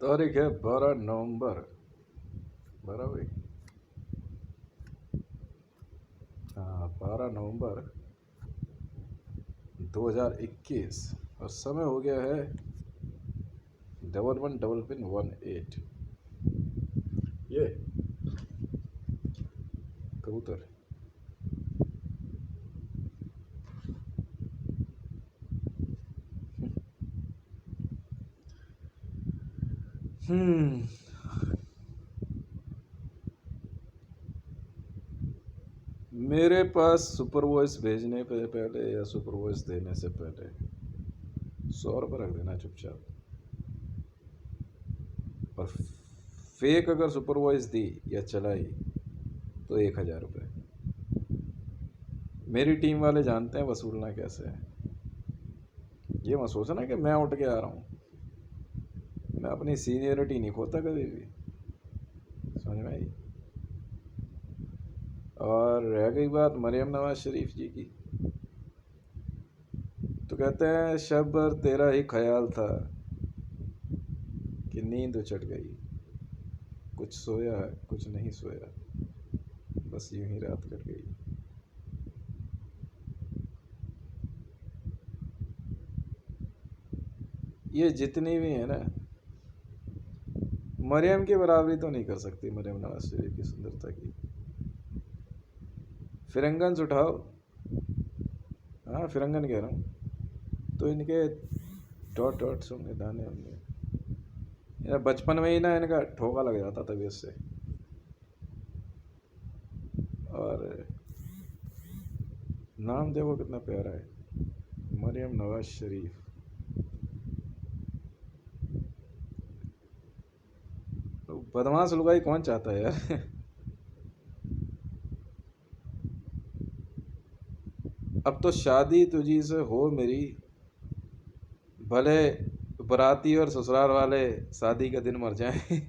तारीख है 12 नवंबर। 12 भाई। हाँ, 12 नवंबर 2021। और समय हो गया है 11 ये कबूतर। हम्म मेरे पास सुपर वॉइस भेजने पे पहले या सुपर वॉइस देने से पहले 100 रुपये रख देना चुपचाप। और फेक अगर सुपर वॉइस दी या चलाई तो 1000 रुपये। मेरी टीम वाले जानते हैं वसूलना कैसे है। ये मत सोचना कि मैं उठ के आ रहा हूँ। मैं अपनी सीनियरिटी नहीं खोता कभी भी। समझ में आई। और रह गई बात मरियम नवाज शरीफ जी की, तो कहते हैं शब भर तेरा ही ख्याल था कि नींद चढ़ गई, कुछ सोया कुछ नहीं सोया, बस यूं ही रात कट गई। ये जितनी भी है ना, मरियम की बराबरी तो नहीं कर सकती मरियम नवाज शरीफ की सुंदरता की। फिरंगन उठाओ। हाँ, फिरंगन कह रहा हूँ। तो इनके डॉट डॉट्स होंगे, दाने होंगे। यार बचपन में ही ना इनका ठोका लग जाता तबीयत से। और नाम देखो कितना प्यारा है, मरियम नवाज शरीफ। तो बदमाश लुगाई कौन चाहता है यार। अब तो शादी तुझी से हो मेरी, भले बराती और ससुराल वाले शादी के दिन मर जाएं।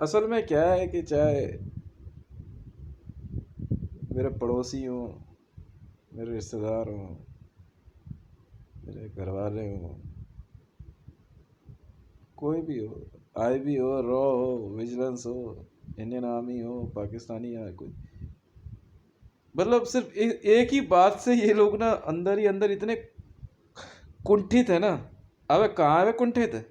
असल में क्या है कि चाहे मेरे पड़ोसी हों, मेरे रिश्तेदार हों, मेरे घर वाले हों, कोई भी हो, आई बी हो, रॉ हो, विजिलेंस हो, इंडियन आर्मी हो, पाकिस्तानी या कोई, मतलब सिर्फ एक ही बात से ये लोग ना अंदर ही अंदर इतने कुंठित है ना। अबे कहाँ है कुंठित है।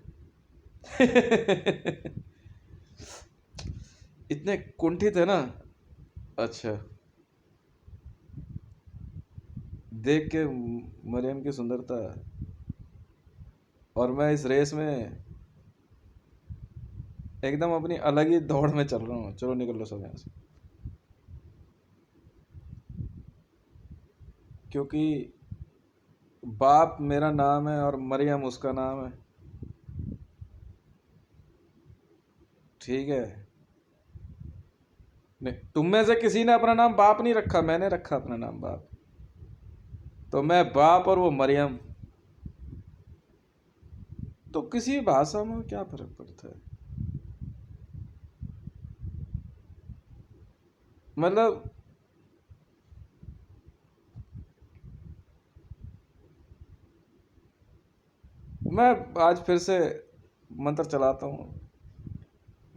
इतने कुंठित है ना। अच्छा, देख के मरियम की सुंदरता, और मैं इस रेस में एकदम अपनी अलग ही दौड़ में चल रहा हूँ। चलो निकल लो सब यहाँ से, क्योंकि बाप मेरा नाम है और मरियम उसका नाम है। ठीक है। नहीं, तुम में से किसी ने अपना नाम बाप नहीं रखा, मैंने रखा अपना नाम बाप। तो मैं बाप और वो मरियम। तो किसी भाषा में क्या फर्क पड़ता है। मतलब मैं आज फिर से मंत्र चलाता हूँ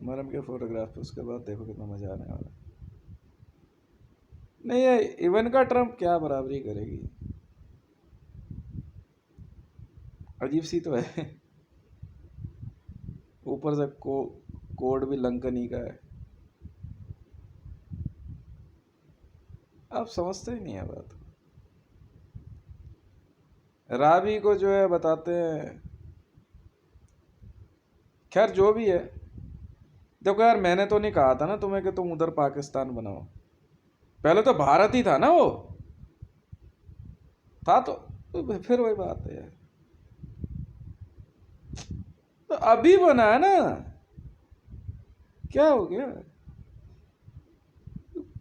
मरियम के फोटोग्राफ पे, उसके बाद देखो कितना मजा आने वाला है। नहीं, ये इवन का ट्रम्प क्या बराबरी करेगी। अजीब सी तो है। ऊपर से कोड भी लंकनी का है। आप समझते ही नहीं है बात। राबी को जो है बताते हैं। खैर जो भी है, देखो यार मैंने तो नहीं कहा था ना तुम्हें कि तुम उधर पाकिस्तान बनाओ। पहले तो भारत ही था ना वो। था तो फिर वही बात है यार। तो अभी बना है ना, क्या हो गया।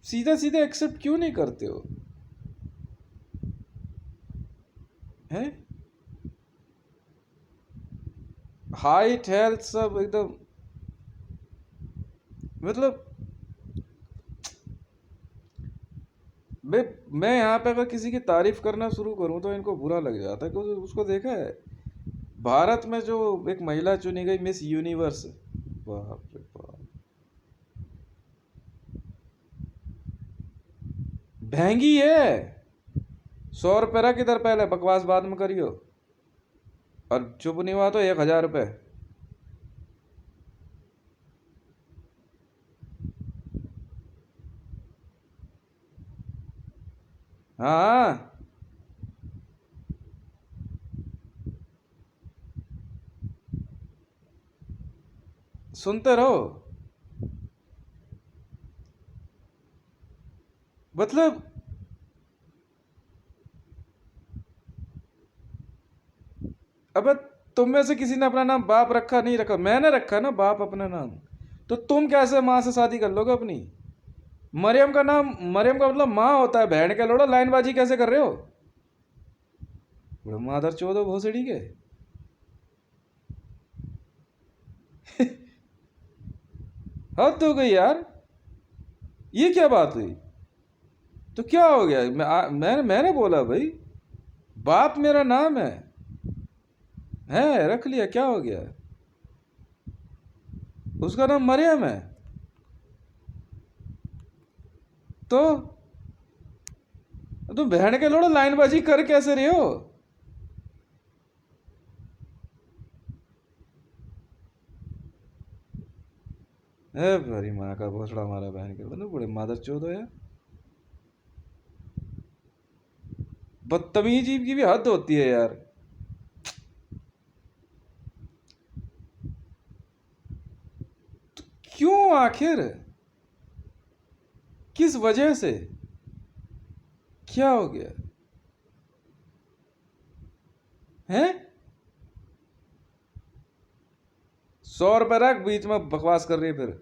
सीधा सीधा एक्सेप्ट क्यों नहीं करते हो। हैं। हाइट हेल्थ सब एकदम, मतलब बे, मैं यहाँ पे अगर किसी की तारीफ करना शुरू करूँ तो इनको बुरा लग जाता है, क्योंकि उसको देखा है भारत में जो एक महिला चुनी गई मिस यूनिवर्स, बाप रे बाप, महंगी है। 100 रुपये रख इधर, पहले बकवास बाद में करियो। और चुप नहीं हुआ तो 1000 रुपये। हाँ, सुनते रहो। मतलब अब तुम में से किसी ने अपना नाम बाप रखा, नहीं रखा, मैंने रखा ना बाप अपना नाम। तो तुम कैसे माँ से शादी कर लोगे अपनी? मरियम का नाम, मरियम का मतलब माँ होता है, बहन के लोड़ो, लाइनबाजी कैसे कर रहे हो? मादर चोदो भोसड़ी के। हद हो गई यार, ये क्या बात हुई? तो क्या हो गया? मैंने बोला भाई, बाप मेरा नाम है, रख लिया, क्या हो गया? उसका नाम मरियम है। तो तुम बहन के लोड़ो लाइनबाजी कर कैसे रहे हो? है भारी माँ का भोसड़ा, हमारा बहन के लोड़ो, बड़े मादर चोद हो यार। बदतमीजी की भी हद होती है यार। क्यों आखिर? किस वजह से? क्या हो गया? हैं? 100 रुपये रख, बीच में बकवास कर रही है फिर।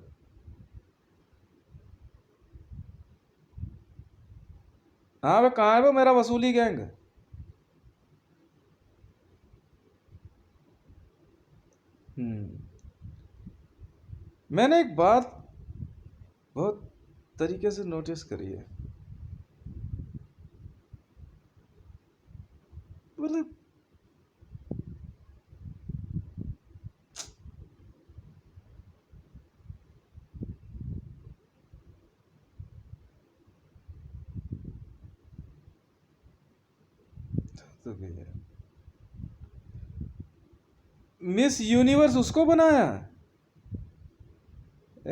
हाँ वे कहाँ है वो मेरा वसूली गैंग? हम्म। मैंने एक बात बहुत तरीके से नोटिस करी है। मतलब तो भैया, मिस यूनिवर्स उसको बनाया?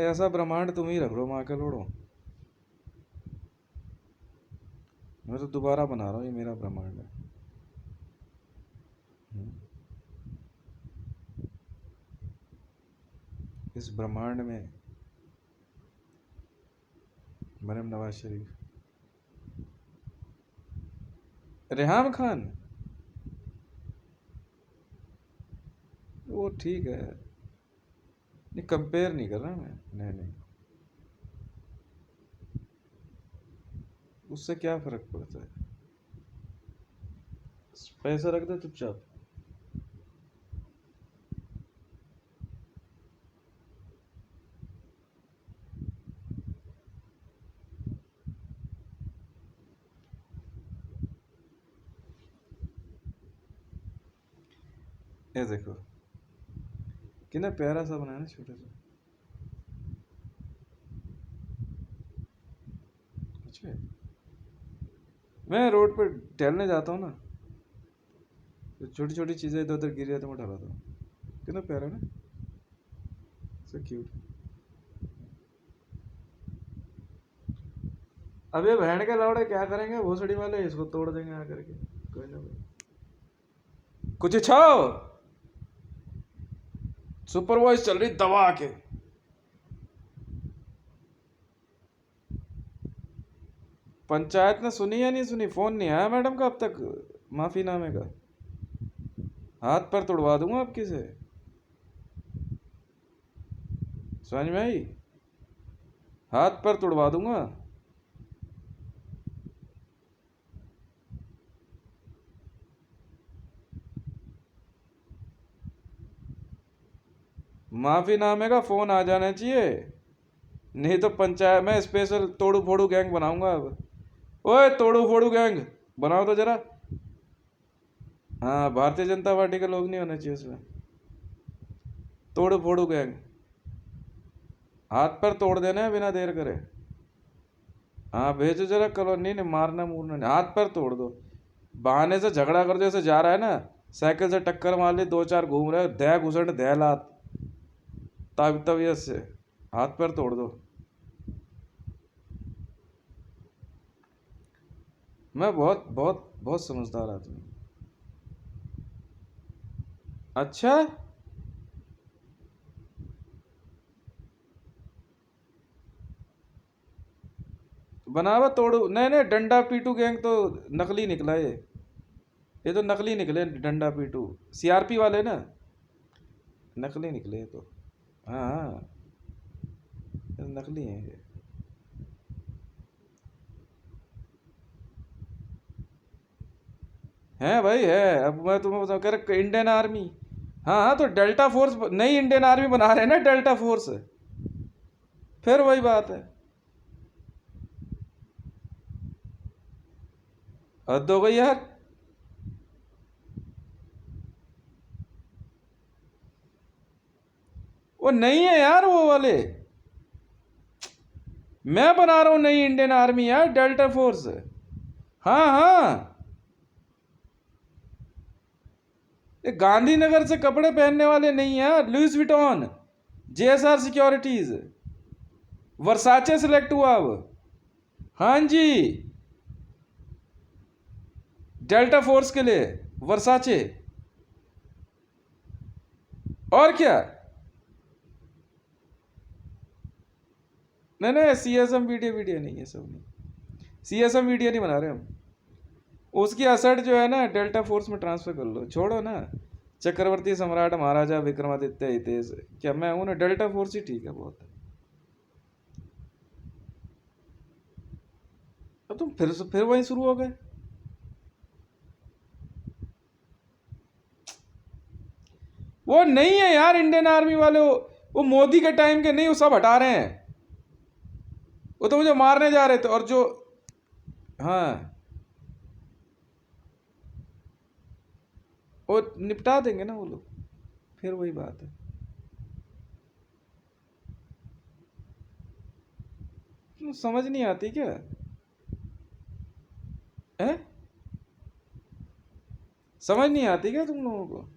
ऐसा ब्रह्मांड तुम ही रख लो माँ के लोड़ो। मैं तो दोबारा बना रहा हूँ, ये मेरा ब्रह्मांड है। हम्म। इस ब्रह्मांड में मरियम नवाज शरीफ, रेहाम खान, वो ठीक है। नहीं, कंपेयर नहीं कर रहा मैं, नहीं नहीं, उससे क्या फर्क पड़ता है? पैसा रख दे चुपचाप। ये देखो कितना प्यारा सा बनाया ना, छोटा सा। अच्छा, मैं रोड पर टहलने जाता हूँ ना, तो छोटी छोटी चीज़ें इधर उधर गिर जाती, मैं उठा लाता हूँ। कितना प्यारा ना, सो क्यूट। अब ये बहन के लौड़े क्या करेंगे भोसड़ी वाले, इसको तोड़ देंगे आकर के। कोई ना कोई कुछ इच्छाओ, सुपर वॉइस चल रही दबा के। पंचायत ने सुनी या नहीं सुनी? फोन नहीं आया मैडम का अब तक माफीनामे का। हाथ पर तोड़वा दूंगा आपकी से, समझ में आई? हाथ पर तोड़वा दूंगा। माफीनामे का फोन आ जाना चाहिए, नहीं तो पंचायत में स्पेशल तोड़ू फोड़ू गैंग बनाऊंगा अब। ओए तोड़ू फोड़ू गैंग बनाओ तो जरा। हाँ, भारतीय जनता पार्टी के लोग नहीं होने चाहिए उसमें। तोड़ू फोड़ू गैंग, हाथ पर तोड़ देना है बिना देर करे। हाँ भेजो जरा कॉलोनी ने, मारना मूरना नहीं, हाथ पर तोड़ दो। बहाने से झगड़ा कर दो, जैसे जा रहा है ना, साइकिल से टक्कर मार ली, दो चार घूम रहे, दह घुसट दह लात, तब तबीयत से हाथ पर तोड़ दो। मैं बहुत बहुत बहुत समझदार आदमी। अच्छा, बनावा तोड़ू नहीं नहीं, डंडा पीटू गैंग तो नकली निकला ये तो नकली निकले डंडा पीटू। सीआरपी वाले ना, नकली निकले ये तो। हाँ हाँ, ये तो नकली हैं ये। है भाई है, अब मैं तुम्हें बताऊँ, कह रहे इंडियन आर्मी। हाँ हाँ, तो डेल्टा फोर्स नई इंडियन आर्मी बना रहे हैं ना, डेल्टा फोर्स। फिर वही बात है। हद हो गई यार। वो नहीं है यार वो वाले, मैं बना रहा हूँ नई इंडियन आर्मी यार, डेल्टा फोर्स। हाँ हाँ, ये गांधीनगर से कपड़े पहनने वाले नहीं यार, लुइस विटॉन, जेएसआर सिक्योरिटीज, वर्साचे सिलेक्ट हुआ अब। हाँ जी, डेल्टा फोर्स के लिए वर्साचे। और क्या। नहीं नहीं, सीएसएम वीडियो वीडियो नहीं है, सब नहीं, सीएसएम वीडियो नहीं बना रहे हम। उसकी असट जो है ना, डेल्टा फोर्स में ट्रांसफर कर लो, छोड़ो ना। चक्रवर्ती सम्राट महाराजा विक्रमादित्य हितेश, क्या मैं हूं ना, डेल्टा फोर्स ही ठीक है बहुत। अब तुम फिर वहीं शुरू हो गए। वो नहीं है यार इंडियन आर्मी वाले, वो मोदी के टाइम के नहीं, वो सब हटा रहे हैं। वो तो मुझे मारने जा रहे थे, और जो, हाँ, वो निपटा देंगे ना वो लोग। फिर वही बात है। समझ नहीं आती क्या है, समझ नहीं आती क्या तुम लोगों को।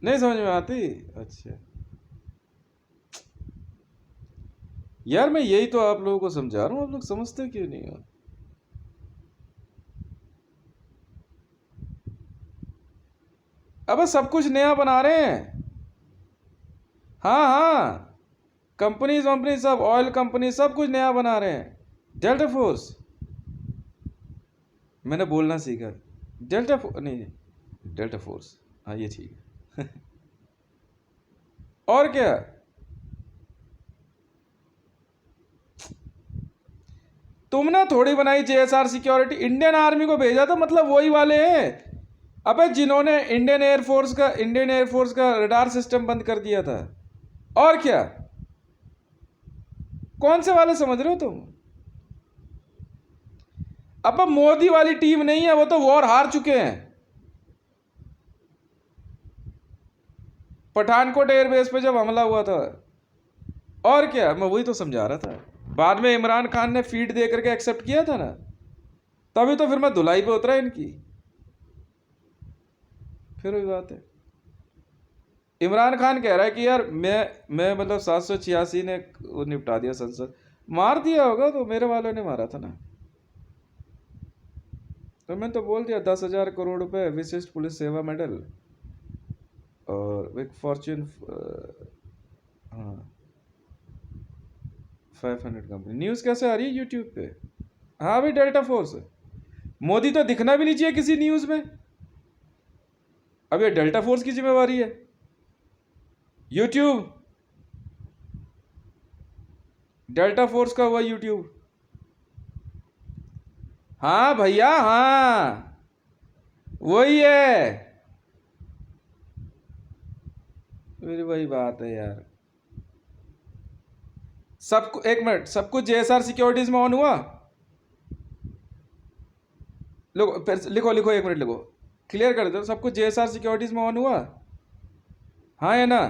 नहीं समझ में आती। अच्छा यार, मैं यही तो आप लोगों को समझा रहा हूँ, आप लोग समझते क्यों नहीं हो। अब सब कुछ नया बना रहे हैं। हाँ हाँ, कंपनीज वंपनी सब, ऑयल कंपनी सब कुछ नया बना रहे हैं। डेल्टा फोर्स, मैंने बोलना सीखा। नहीं, डेल्टा फोर्स, हाँ ये ठीक है। और क्या। तुमने थोड़ी बनाई जेएसआर सिक्योरिटी, इंडियन आर्मी को भेजा तो मतलब वही वाले हैं। अबे जिन्होंने इंडियन एयरफोर्स का रडार सिस्टम बंद कर दिया था। और क्या, कौन से वाले समझ रहे हो तुम। अब मोदी वाली टीम नहीं है, वो तो वॉर हार चुके हैं। पठानकोट एयरबेस पे जब हमला हुआ था। और क्या, मैं वही तो समझा रहा था। बाद में इमरान खान ने फीड दे करके एक्सेप्ट किया था ना, तभी तो फिर मैं धुलाई पे उतरा इनकी। फिर वही बात है। इमरान खान कह रहा है कि यार मैं मतलब 786 ने वो निपटा दिया, संसद मार दिया होगा, तो मेरे वालों ने मारा था ना। तो मैंने तो बोल दिया, 10,000 करोड़ रुपए, विशिष्ट पुलिस सेवा मेडल, और एक फॉर्च्यून, हाँ, 500 कंपनी। न्यूज़ कैसे आ रही है यूट्यूब पे। हाँ भाई, डेल्टा फोर्स, मोदी तो दिखना भी नहीं चाहिए किसी न्यूज़ में। अब ये डेल्टा फोर्स की जिम्मेवारी है। यूट्यूब, डेल्टा फोर्स का हुआ यूट्यूब। हाँ भैया हाँ, वही है, फिर वही बात है यार। सब एक मिनट, सब कुछ जेएसआर सिक्योरिटीज में ऑन हुआ? लिखो लिखो लिखो, एक मिनट लिखो, क्लियर कर दो। सब कुछ जेएसआर सिक्योरिटीज में ऑन हुआ? हाँ या ना?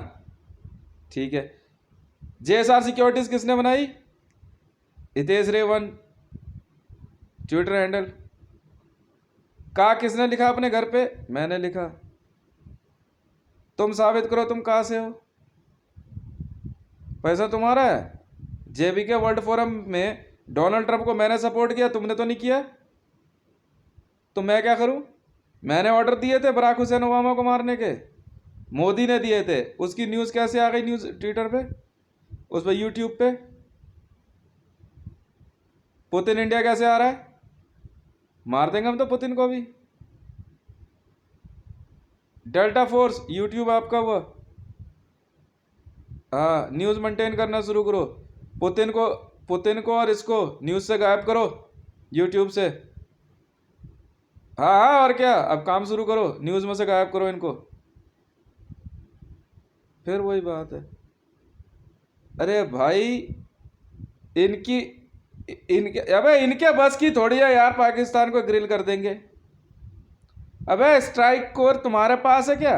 ठीक है। जेएसआर सिक्योरिटीज किसने बनाई? हितेश रेवन, ट्विटर हैंडल। का किसने लिखा अपने घर पे? मैंने लिखा। तुम साबित करो तुम कहां से हो, पैसा तुम्हारा है। जेबी के वर्ल्ड फोरम में डोनाल्ड ट्रंप को मैंने सपोर्ट किया, तुमने तो नहीं किया, तो मैं क्या करूं? मैंने ऑर्डर दिए थे बराक हुसैन ओबामा को मारने के, मोदी ने दिए थे। उसकी न्यूज़ कैसे आ गई न्यूज़ ट्विटर पे, उस पर यूट्यूब पे? पुतिन इंडिया कैसे आ रहा है? मार देंगे हम तो पुतिन को भी। डेल्टा फोर्स यूट्यूब आपका हुआ। हाँ, न्यूज़ मेंटेन करना शुरू करो। पुतिन को और इसको न्यूज़ से गायब करो, यूट्यूब से। हाँ हाँ, और क्या, अब काम शुरू करो, न्यूज़ में से गायब करो इनको। फिर वही बात है। अरे भाई, इनकी इनके अबे इनके बस की थोड़ी है यार, पाकिस्तान को ग्रिल कर देंगे। अबे स्ट्राइक कोर तुम्हारे पास है क्या?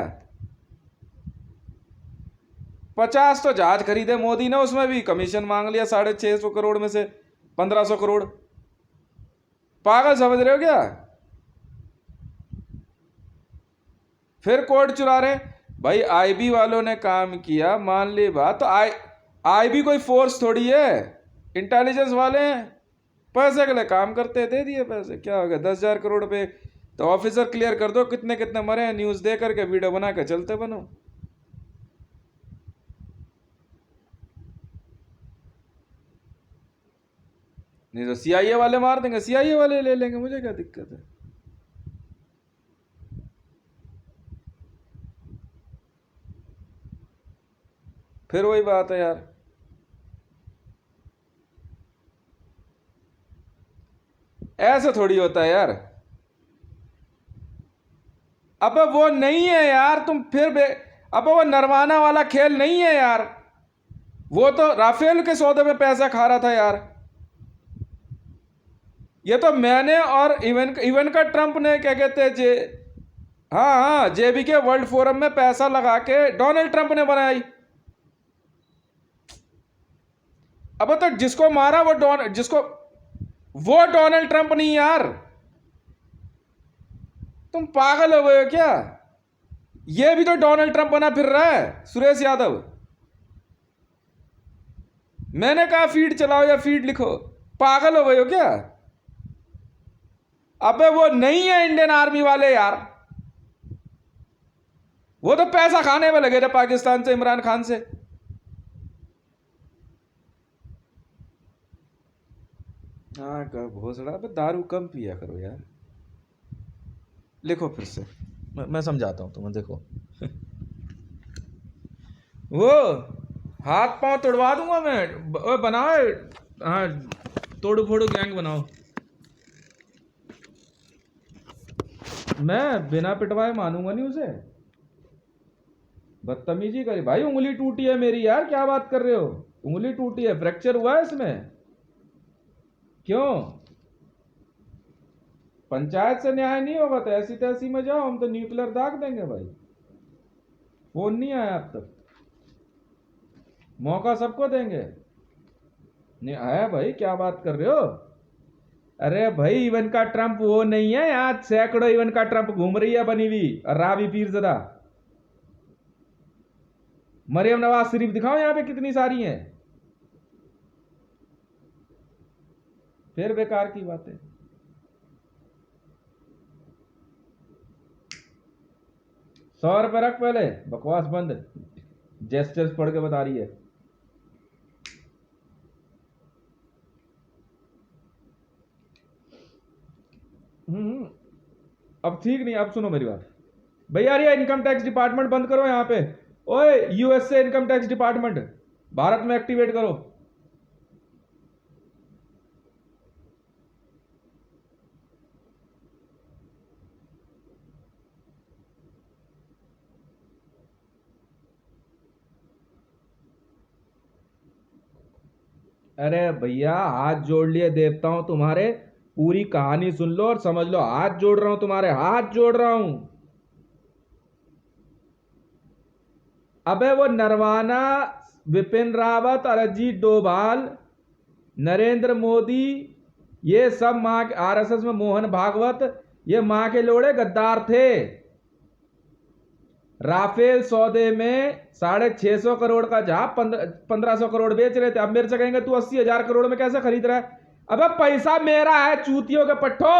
50 तो जहाज खरीदे मोदी ने, उसमें भी कमीशन मांग लिया 650 करोड़ में से 1500 करोड़। पागल समझ रहे हो क्या? फिर कोर्ट चुरा रहे भाई। आईबी वालों ने काम किया, मान ली बात, तो आईबी कोई फोर्स थोड़ी है, इंटेलिजेंस वाले हैं, पैसे के लिए काम करते, दे दिए पैसे, क्या हो गया, 10,000 करोड़ पे। तो ऑफिसर क्लियर कर दो कितने कितने मरे हैं, न्यूज़ दे करके वीडियो बना के चलते बनो। नहीं तो सीआईए वाले मार देंगे, सीआईए वाले ले लेंगे, मुझे क्या दिक्कत है। फिर वही बात है यार। ऐसे थोड़ी होता है यार। अब वो नहीं है यार, तुम फिर अब वो नरवाना वाला खेल नहीं है यार। वो तो राफेल के सौदे में पैसा खा रहा था यार। ये तो मैंने और इवन इवन का ट्रंप ने, क्या कहते हैं जे, हाँ हाँ, जेबी के वर्ल्ड फोरम में पैसा लगा के डोनाल्ड ट्रंप ने बनाई। अब तो जिसको मारा वो वो डोनाल्ड ट्रंप नहीं यार। तुम पागल हो गए हो क्या? ये भी तो डोनाल्ड ट्रंप बना फिर रहा है, सुरेश यादव। मैंने कहा फीड चलाओ या फीड लिखो, पागल हो गए हो क्या? अबे वो नहीं है इंडियन आर्मी वाले यार, वो तो पैसा खाने में लगे थे पाकिस्तान से, इमरान खान से। हाँ कर भोसड़ा, अबे दारू कम पिया करो यार। लिखो फिर से, मैं समझाता हूँ तुम्हें, देखो। वो हाथ पांव तोड़वा दूंगा मैं। बनाओ, हाँ, तोड़ू फोड़ू गैंग बनाओ। मैं बिना पिटवाए मानूंगा नहीं उसे। बदतमीजी करी भाई, उंगली टूटी है मेरी यार, क्या बात कर रहे हो? उंगली टूटी है, फ्रैक्चर हुआ है इसमें। क्यों? पंचायत से न्याय नहीं होगा तो ऐसी तैसी में जाओ, हम तो न्यूक्लियर दाग देंगे भाई। फोन नहीं आया अब तक, मौका सबको देंगे। नहीं आया भाई, क्या बात कर रहे हो? अरे भाई, इवन का ट्रंप वो नहीं है, यहाँ सैकड़ों इवन का ट्रंप घूम रही है बनी हुई, और राबी पीरज़दा, मरियम नवाज शरीफ दिखाओ यहाँ पे कितनी सारी हैं। फिर बेकार की बातें। 100 रुपये रख पहले, बकवास बंद। जेस्चर्स पढ़ के बता रही है। अब ठीक नहीं, अब सुनो मेरी बात भैया। यार ये इनकम टैक्स डिपार्टमेंट बंद करो यहाँ पे। ओए USA income tax department Bharat में एक्टिवेट करो। अरे भैया हाथ जोड़ लिए देवताओं तुम्हारे, पूरी कहानी सुन लो और समझ लो, हाथ जोड़ रहा हूं तुम्हारे, हाथ जोड़ रहा हूं। अबे वो नरवाना, विपिन रावत, अरिजीत डोभाल, नरेंद्र मोदी, ये सब माँ के आरएसएस में मोहन भागवत, ये माँ के लोड़े गद्दार थे। राफेल सौदे में 650 करोड़ का जहाज 1500 करोड़ बेच रहे थे, अब मेरे से कहेंगे तू 80,000 करोड़ में कैसे खरीद रहा है? अबे पैसा मेरा है चूतियों के पट्टों।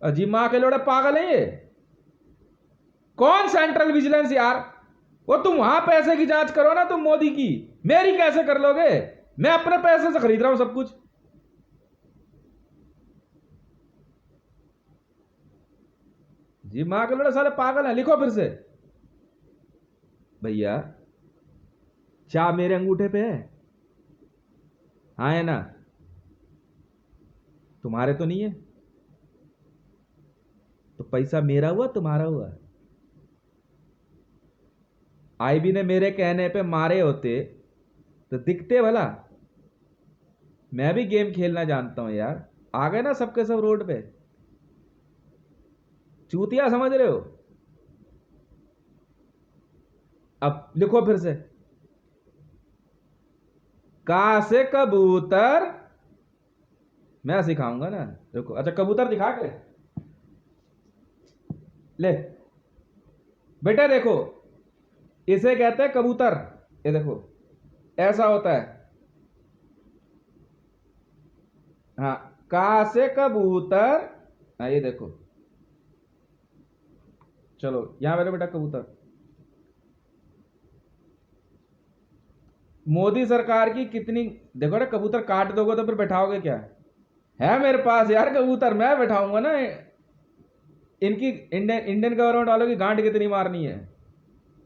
अजी माँ के लोड़े पागल है ये। कौन सेंट्रल विजिलेंस यार? वो तुम वहां पैसे की जांच करो ना तुम मोदी की, मेरी कैसे कर लोगे? मैं अपने पैसे से खरीद रहा हूं सब कुछ। जी माँ के लोड़े सारे पागल हैं, लिखो फिर से। भैया चाह मेरे अंगूठे पे है? हाँ है ना? तुम्हारे तो नहीं है, तो पैसा मेरा हुआ तुम्हारा हुआ? आईबी ने मेरे कहने पे मारे होते तो दिखते भला? मैं भी गेम खेलना जानता हूं यार, आ गए ना सबके सब रोड पे। चूतिया समझ रहे हो? अब लिखो फिर से। का से कबूतर, मैं सिखाऊंगा ना, देखो। अच्छा कबूतर दिखा के ले बेटा, देखो इसे कहते हैं कबूतर। ये देखो ऐसा होता है। हाँ, का से कबूतर। हाँ ये देखो, चलो यहां बैठो बेटा कबूतर। मोदी सरकार की कितनी, देखो ना कबूतर काट दोगे तो फिर बैठाओगे क्या? है मेरे पास यार कबूतर, मैं बैठाऊंगा ना। इनकी इंडियन गवर्नमेंट वालों की गांड कितनी मारनी है?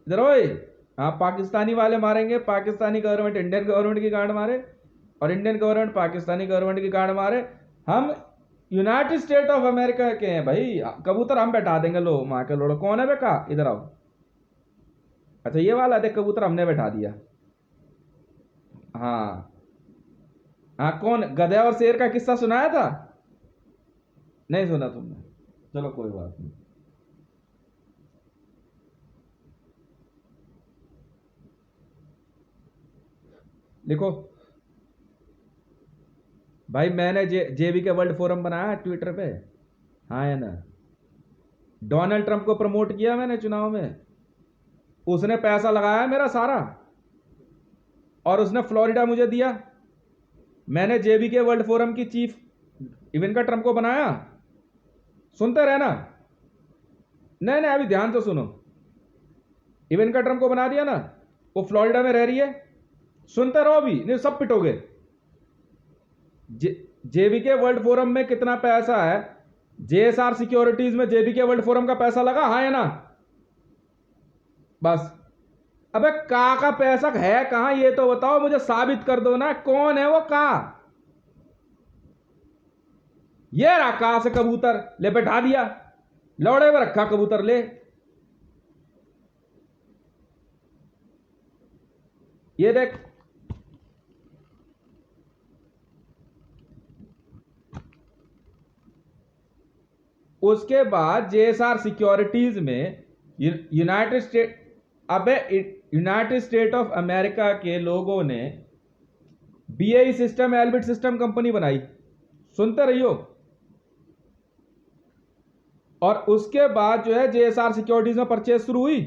इधर ओए। हाँ, पाकिस्तानी वाले मारेंगे, पाकिस्तानी गवर्नमेंट इंडियन गवर्नमेंट की गांड मारे, और इंडियन गवर्नमेंट पाकिस्तानी गवर्नमेंट की गांड मारे। हम यूनाइटेड स्टेट ऑफ अमेरिका के हैं भाई, कबूतर हम बैठा देंगे। लो माँ के लोड़ो, कौन है बेका, इधर आओ। अच्छा ये वाला देख, कबूतर हमने बैठा दिया। हाँ हाँ, कौन गधे और शेर का किस्सा सुनाया था? नहीं सुना तुमने? चलो कोई बात नहीं। लिखो भाई, मैंने जेबी के वर्ल्ड फोरम बनाया है ट्विटर पे। हाँ है ना? डोनाल्ड ट्रंप को प्रमोट किया मैंने चुनाव में, उसने पैसा लगाया मेरा सारा, और उसने फ्लोरिडा मुझे दिया। मैंने जेबी के वर्ल्ड फोरम की चीफ इवेंका ट्रंप को बनाया। सुनते रहना। नहीं नहीं, अभी ध्यान से सुनो। इवेंका ट्रंप को बना दिया ना, वो फ्लोरिडा में रह रही है। सुनते रहो, अभी नहीं सब पिटोगे। जेबी के वर्ल्ड फोरम में कितना पैसा है? जेएसआर सिक्योरिटीज में जेबी के वर्ल्ड फोरम का पैसा लगा, हाँ है ना? बस। अबे का पैसा है कहां, ये तो बताओ मुझे, साबित कर दो ना, कौन है वो का? ये रहा का से कबूतर, ले बैठा दिया। लौड़े में रखा कबूतर, ले। ये देख, उसके बाद जेएसआर सिक्योरिटीज में यूनाइटेड स्टेट, अबे यूनाइटेड स्टेट ऑफ अमेरिका के लोगों ने BAE system, Elbit system company बनाई। सुनते रहियो। और उसके बाद जो है जेएसआर सिक्योरिटीज में परचेज शुरू हुई।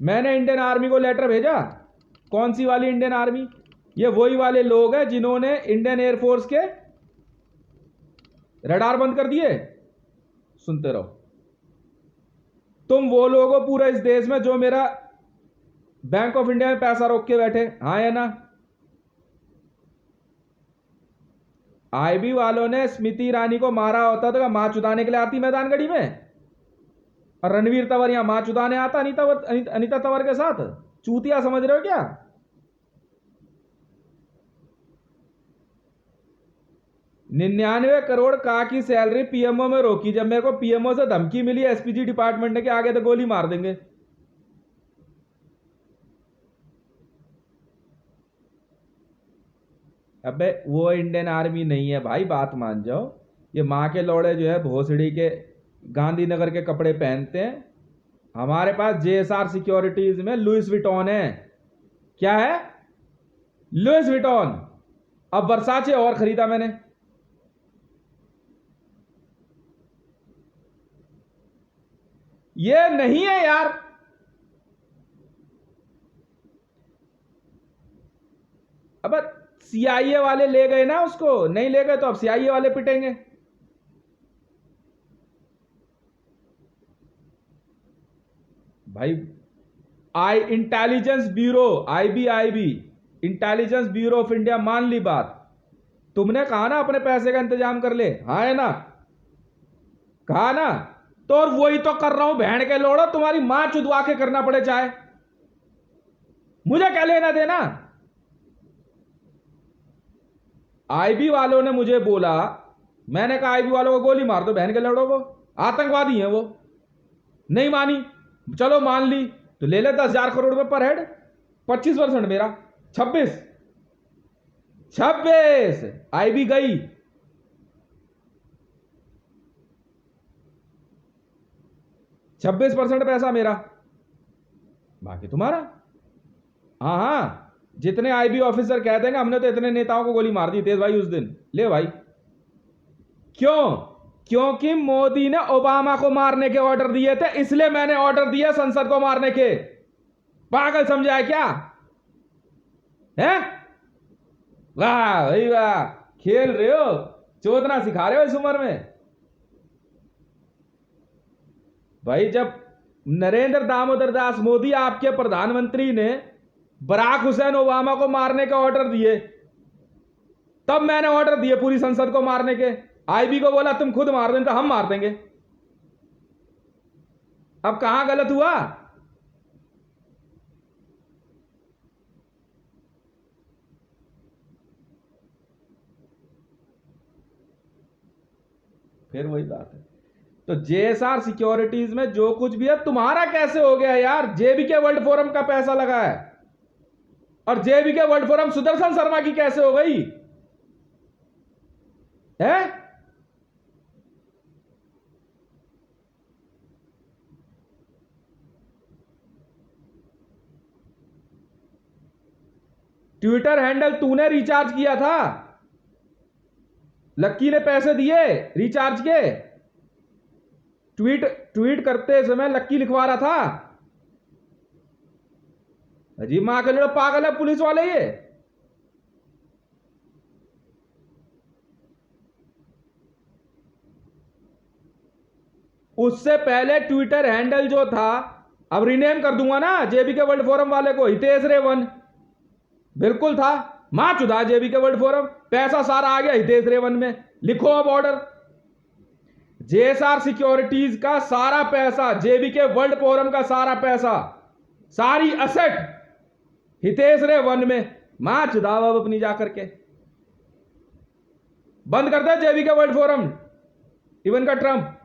मैंने इंडियन आर्मी को लेटर भेजा। कौन सी वाली इंडियन आर्मी? ये वही वाले लोग हैं जिन्होंने इंडियन एयरफोर्स के रडार बंद कर दिए। सुनते रहो। तुम वो लोग हो पूरे इस देश में जो मेरा बैंक ऑफ इंडिया में पैसा रोक के बैठे, हाँ या ना? आईबी वालों ने स्मृति ईरानी को मारा होता तो मां चुदाने के लिए आती मैदान गढ़ी में, और रणवीर तंवर यहां मां चुदाने आता अनीता तंवर के साथ। चूतिया समझ रहे हो क्या? 99 करोड़ का की सैलरी पीएमओ में रोकी, जब मेरे को पीएमओ से धमकी मिली एसपीजी डिपार्टमेंट ने कि आगे तो गोली मार देंगे। अबे वो इंडियन आर्मी नहीं है भाई, बात मान जाओ। ये माँ के लौड़े जो है भोसड़ी के गांधीनगर के कपड़े पहनते हैं। हमारे पास जेएसआर सिक्योरिटीज में लुइस विटॉन है। क्या है? Louis Vuitton. अब वर्साचे और खरीदा मैंने। ये नहीं है यार। अब सीआईए वाले ले गए ना उसको, नहीं ले गए तो अब सीआईए वाले पिटेंगे। भाई intelligence bureau, IB, intelligence bureau of India मान ली बात। तुमने कहा ना अपने पैसे का इंतजाम कर ले, हाँ है ना? कहा ना? तो और वही तो कर रहा हूं बहन के लोड़ो, तुम्हारी मां चुदवा के करना पड़े चाहे, मुझे क्या लेना देना। आईबी वालों ने मुझे बोला, मैंने कहा आईबी वालों को गोली मार दो बहन के लड़ों को, आतंकवादी हैं वो। नहीं मानी, चलो मान ली तो ले ले 10,000 करोड़ रुपए पर हेड। 25% मेरा, 26 आईबी गई। %26 पैसा मेरा, बाकी तुम्हारा। हाँ हाँ, जितने आईबी ऑफिसर कह देंगे हमने तो इतने नेताओं को गोली मार दी तेज भाई उस दिन, ले भाई। क्यों? क्योंकि मोदी ने ओबामा को मारने के ऑर्डर दिए थे, इसलिए मैंने ऑर्डर दिया संसद को मारने के। पागल समझा है क्या? है? वाह भाई वाह, खेल रहे हो, चोदना सिखा रहे हो इस उम्र में। भाई जब नरेंद्र दामोदर दास मोदी आपके प्रधानमंत्री ने बराक हुसैन ओबामा को मारने का ऑर्डर दिए, तब मैंने ऑर्डर दिए पूरी संसद को मारने के। आईबी को बोला तुम खुद मार दें तो हम मार देंगे। अब कहां गलत हुआ? फिर वही बात है। तो जेएसआर सिक्योरिटीज में जो कुछ भी है तुम्हारा कैसे हो गया यार? जेबीके वर्ल्ड फोरम का पैसा लगा है, और JBK world forum Sudarshan Sharma की कैसे हो गई है? ट्विटर हैंडल तूने रिचार्ज किया था, लक्की ने पैसे दिए रिचार्ज के। ट्वीट करते समय लक्की लिखवा रहा था। अजीब मां के लिए पागल है पुलिस वाले ये। उससे पहले ट्विटर हैंडल जो था, अब रिनेम कर दूंगा ना जेबीके वर्ल्ड फोरम वाले को, हितेश रे 1 बिल्कुल था। मां चुदा जेबीके वर्ल्ड फोरम, पैसा सारा आ गया हितेश रे 1 में। लिखो अब ऑर्डर, जेएसआर सिक्योरिटीज का सारा पैसा, जेबीके वर्ल्ड फोरम का सारा पैसा, सारी असेट हितेश रे 1 में। मां चुदाव अब अपनी जाकर के बंद कर दे जेबीके वर्ल्ड फोरम, इवन का ट्रंप।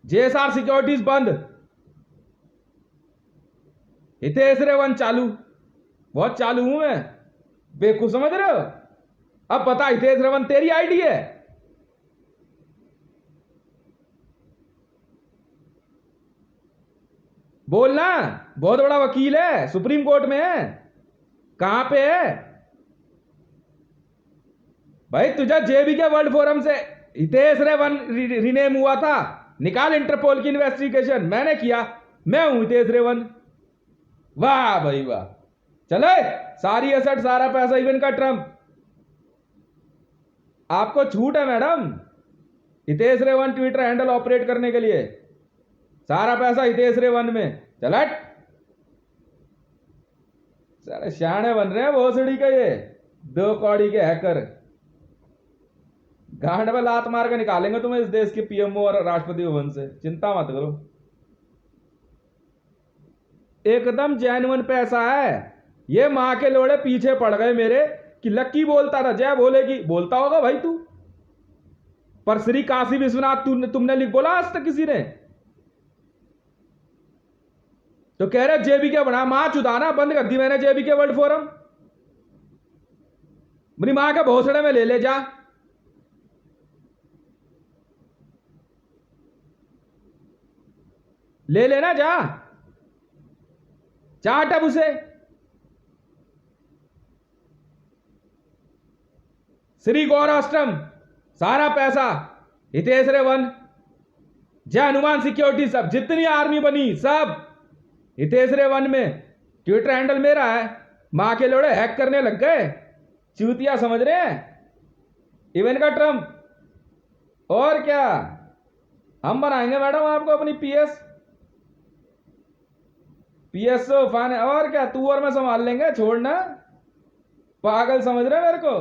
जेएसआर सिक्योरिटीज बंद, हितेश रे 1 चालू। बहुत चालू हूं मैं, बेवकूफ समझ रहे हो? अब पता हितेश रे 1 तेरी आईडी है। बोलना, बहुत बड़ा वकील है, सुप्रीम कोर्ट में है। कहां पे है भाई? तुझे जेबीके वर्ल्ड फोरम से हितेश रे 1 रिनेम हुआ था, निकाल इंटरपोल की इन्वेस्टिगेशन। मैंने किया, मैं हूं हितेश रे 1। वाह भाई वाह, चले सारी एसेट सारा पैसा, इवन का ट्रंप। आपको छूट है मैडम हितेश रे 1 ट्विटर हैंडल ऑपरेट करने के लिए, सारा पैसा हितेश रे 1 में। चलट सारे शाणे बन रहे हैं भोसड़ी के ये 2 कौड़ी के हैकर। गांड में लात मार के निकालेंगे तुम्हें इस देश के पीएमओ और राष्ट्रपति भवन से, चिंता मत करो। एकदम जेन्युइन पैसा है। ये मां के लोड़े पीछे पड़ गए मेरे कि लक्की बोलता था जय भोले की, बोलता होगा भाई तू, पर श्री काशी विश्वनाथ तुमने लिख बोला आज तक किसी ने? तो कह रहे जेबीके बना, मां चुदाना बंद कर दी मैंने जेबीके वर्ल्ड फोरम। मेरी माँ का भोसड़े में ले ले जा। ले लेना जा, चाट अब उसे। श्री गौराष्ट्रम सारा पैसा हितेश्वरे वन, जय हनुमान सिक्योरिटी, सब जितनी आर्मी बनी सब हितेश्वरे वन में। ट्विटर हैंडल मेरा है। मां के लोड़े हैक करने लग गए, चूतिया समझ रहे हैं इवन का ट्रम्प। और क्या, हम बनाएंगे मैडम आपको अपनी पीएसओ फान, और क्या तू और मैं संभाल लेंगे, छोड़ना। पागल समझ रहे मेरे को?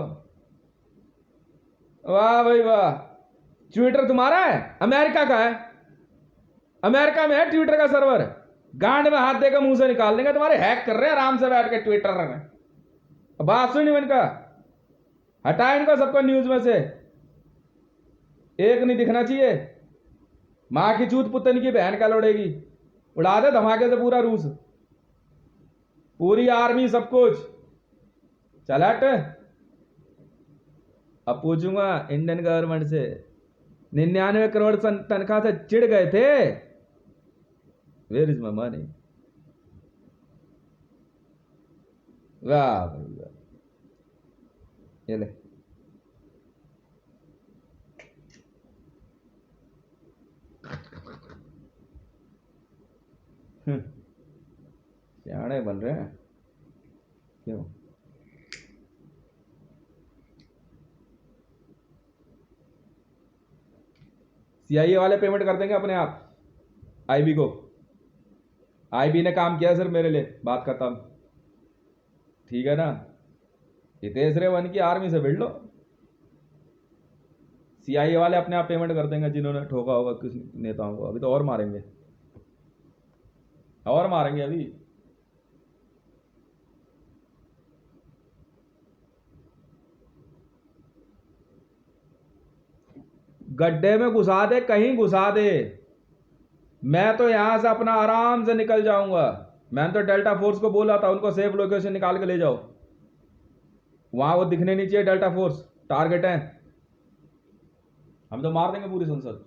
वाह भाई वाह। ट्विटर तुम्हारा है, अमेरिका का है। अमेरिका में है ट्विटर का सर्वर। गांड में हाथ देकर मुंह से निकाल देंगे तुम्हारे। हैक कर रहे हैं आराम से बैठ के ट्विटर में। बात सुनी इनका, हटा इनको सबको न्यूज में से, एक नहीं दिखना चाहिए। मां की चूत पुतन की बहन का लौड़ेगी, उड़ा दे धमाके से पूरा रूस, पूरी आर्मी, सब कुछ। चल हट। अब पूछूंगा इंडियन गवर्नमेंट से, 99 करोड़ तनख्वाह से चिढ़ गए थे, वेयर इज माय मनी? वाह भाई वाह, ये ले। सियाने बन रहे हैं क्यों? सीआईए वाले पेमेंट कर देंगे अपने आप आईबी को। आईबी ने काम किया सिर्फ मेरे लिए, बात खत्म। ठीक है ना? हितेश्वरे वन की आर्मी से भिड़ लो। सीआईए वाले अपने आप पेमेंट कर देंगे जिन्होंने ठोका होगा किसी नेताओं को। अभी तो और मारेंगे, और मारेंगे अभी। गड्ढे में घुसा दे, कहीं घुसा दे, मैं तो यहां से अपना आराम से निकल जाऊंगा। मैंने तो डेल्टा फोर्स को बोला था उनको सेफ लोकेशन निकाल के ले जाओ, वहां वो दिखने नहीं चाहिए डेल्टा फोर्स, टारगेट है। हम तो मार देंगे पूरी संसद।